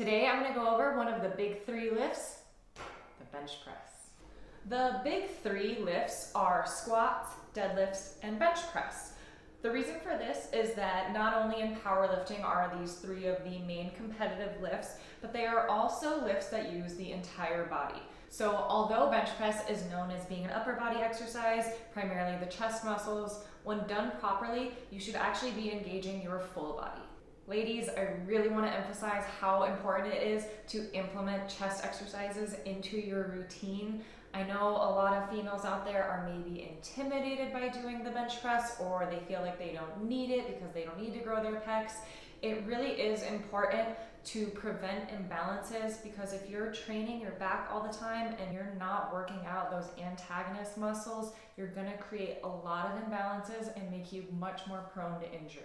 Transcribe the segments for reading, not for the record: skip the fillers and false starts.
Today I'm going to go over one of the big three lifts, the bench press. The big three lifts are squats, deadlifts, and bench press. The reason for this is that not only in powerlifting are these three of the main competitive lifts, but they are also lifts that use the entire body. So although bench press is known as being an upper body exercise, primarily the chest muscles, when done properly, you should actually be engaging your full body. Ladies, I really want to emphasize how important it is to implement chest exercises into your routine. I know a lot of females out there are maybe intimidated by doing the bench press, or they feel like they don't need it because they don't need to grow their pecs. It really is important to prevent imbalances, because if you're training your back all the time and you're not working out those antagonist muscles, you're going to create a lot of imbalances and make you much more prone to injury.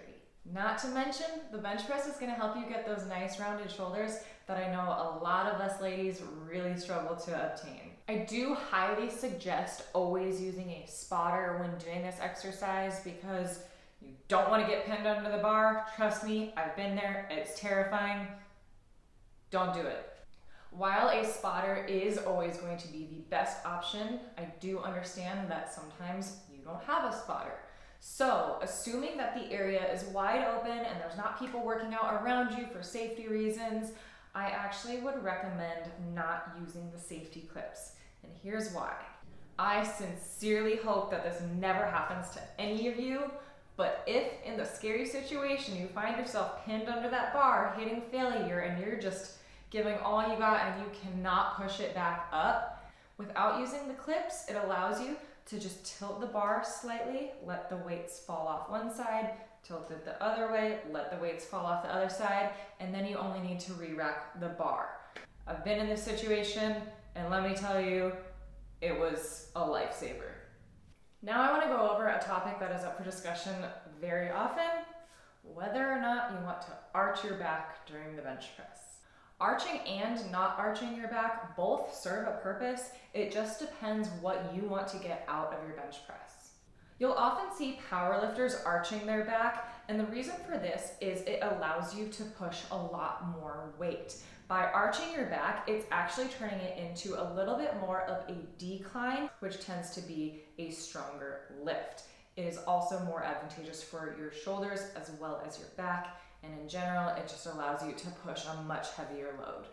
Not to mention, the bench press is going to help you get those nice rounded shoulders that I know a lot of us ladies really struggle to obtain. I do highly suggest always using a spotter when doing this exercise, because you don't want to get pinned under the bar. Trust me, I've been there. It's terrifying. Don't do it. While a spotter is always going to be the best option, I do understand that sometimes you don't have a spotter. So, assuming that the area is wide open and there's not people working out around you for safety reasons, I actually would recommend not using the safety clips. And here's why. I sincerely hope that this never happens to any of you, but if in the scary situation you find yourself pinned under that bar, hitting failure, and you're just giving all you got and you cannot push it back up, without using the clips, it allows you to just tilt the bar slightly, let the weights fall off one side, tilt it the other way, let the weights fall off the other side, and then you only need to re-rack the bar. I've been in this situation, and let me tell you, it was a lifesaver. Now I want to go over a topic that is up for discussion very often: whether or not you want to arch your back during the bench press. Arching and not arching your back both serve a purpose. It just depends what you want to get out of your bench press. You'll often see powerlifters arching their back, and the reason for this is it allows you to push a lot more weight. By arching your back, it's actually turning it into a little bit more of a decline, which tends to be a stronger lift. It is also more advantageous for your shoulders as well as your back, and in general, it just allows you to push a much heavier load.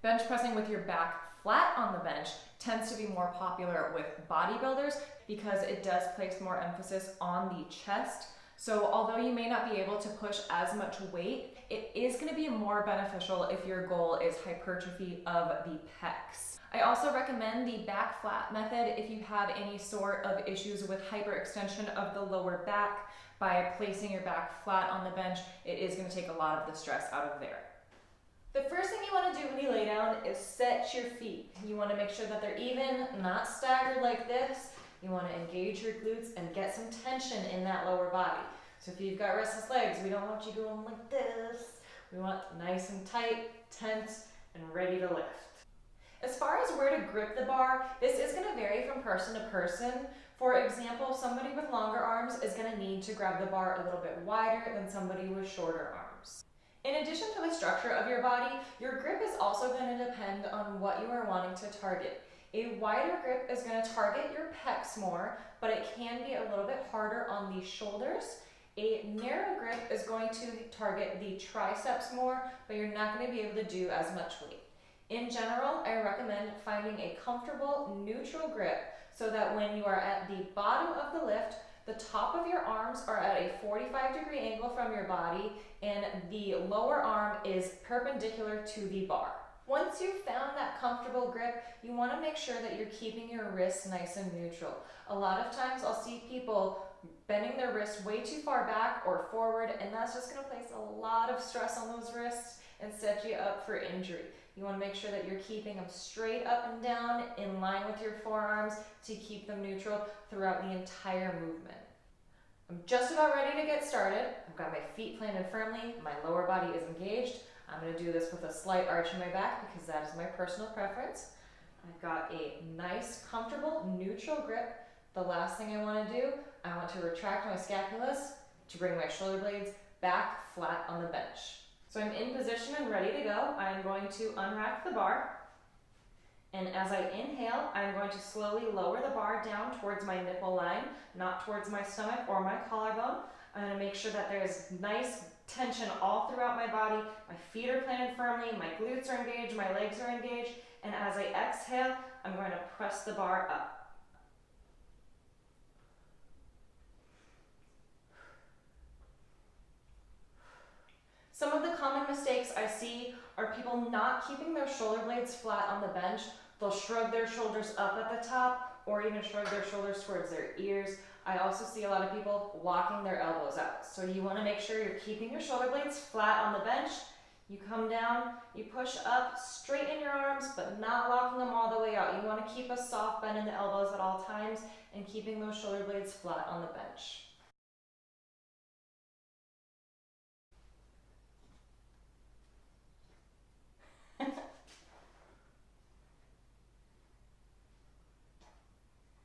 Bench pressing with your back flat on the bench tends to be more popular with bodybuilders because it does place more emphasis on the chest. So although you may not be able to push as much weight, it is going to be more beneficial if your goal is hypertrophy of the pecs. I also recommend the back flat method if you have any sort of issues with hyperextension of the lower back. By placing your back flat on the bench, it is going to take a lot of the stress out of there. The first thing you want to do when you lay down is set your feet. You want to make sure that they're even, not staggered like this. You want to engage your glutes and get some tension in that lower body. So if you've got restless legs, we don't want you going like this. We want nice and tight, tense, and ready to lift. As far as where to grip the bar, this is going to vary from person to person. For example, somebody with longer arms is going to need to grab the bar a little bit wider than somebody with shorter arms. In addition to the structure of your body, your grip is also going to depend on what you are wanting to target. A wider grip is going to target your pecs more, but it can be a little bit harder on the shoulders. A narrow grip is going to target the triceps more, but you're not going to be able to do as much weight. In general, I recommend finding a comfortable neutral grip so that when you are at the bottom of the lift, the top of your arms are at a 45-degree angle from your body and the lower arm is perpendicular to the bar. Once you've found that comfortable grip, you want to make sure that you're keeping your wrists nice and neutral. A lot of times I'll see people bending their wrists way too far back or forward, and that's just going to place a lot of stress on those wrists and set you up for injury. You want to make sure that you're keeping them straight up and down in line with your forearms to keep them neutral throughout the entire movement. I'm just about ready to get started. I've got my feet planted firmly, my lower body is engaged. I'm going to do this with a slight arch in my back because that is my personal preference. I've got a nice, comfortable, neutral grip. The last thing I want to do, I want to retract my scapulus to bring my shoulder blades back flat on the bench. So I'm in position and ready to go. I'm going to unrack the bar. And as I inhale, I'm going to slowly lower the bar down towards my nipple line, not towards my stomach or my collarbone. I'm going to make sure that there's nice tension all throughout my body. My feet are planted firmly, my glutes are engaged, my legs are engaged. And as I exhale, I'm going to press the bar up. Some of the common mistakes I see are people not keeping their shoulder blades flat on the bench. They'll shrug their shoulders up at the top or even shrug their shoulders towards their ears. I also see a lot of people walking their elbows out. So you want to make sure you're keeping your shoulder blades flat on the bench. You come down, you push up, straighten your arms, but not walking them all the way out. You want to keep a soft bend in the elbows at all times and keeping those shoulder blades flat on the bench.